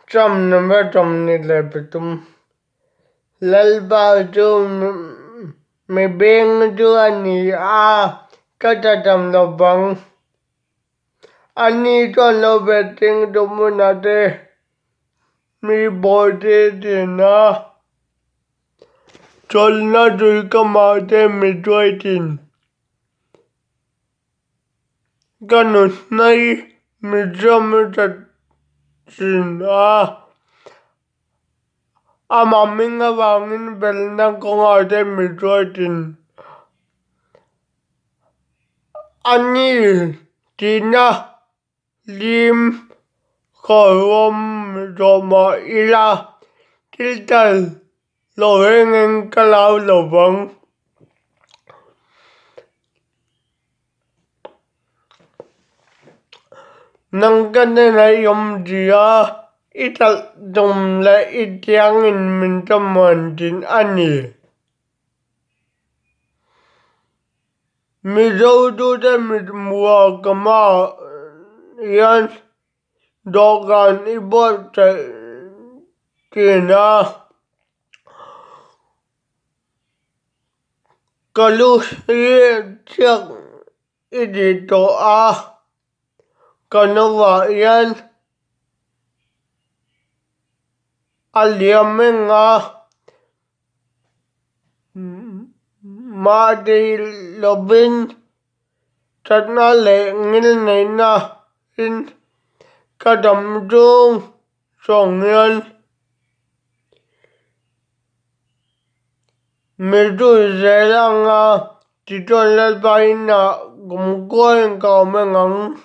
Trăm năm ba trăm ni lại betum lal bao chu me beng chu ani kata tam lo bang ani cho lo betting do munate mi body dina cholna dui kamate mi doitin ganus nai mi jamata sin amaminga wangin belna kongate mi doitin ani tina lim korom roma ila tiltal lo hengen kalau lo bang nang kane na yom dia ital dum la ityang in min taman din ani mi do de mi mua kama yan dogan ibot kina kalu siyak idito kanawa yan aliamenga madi lobin tatna le ngil na in kadam dung song yan midu zelanga tito lalpaina gumkoen kaumengang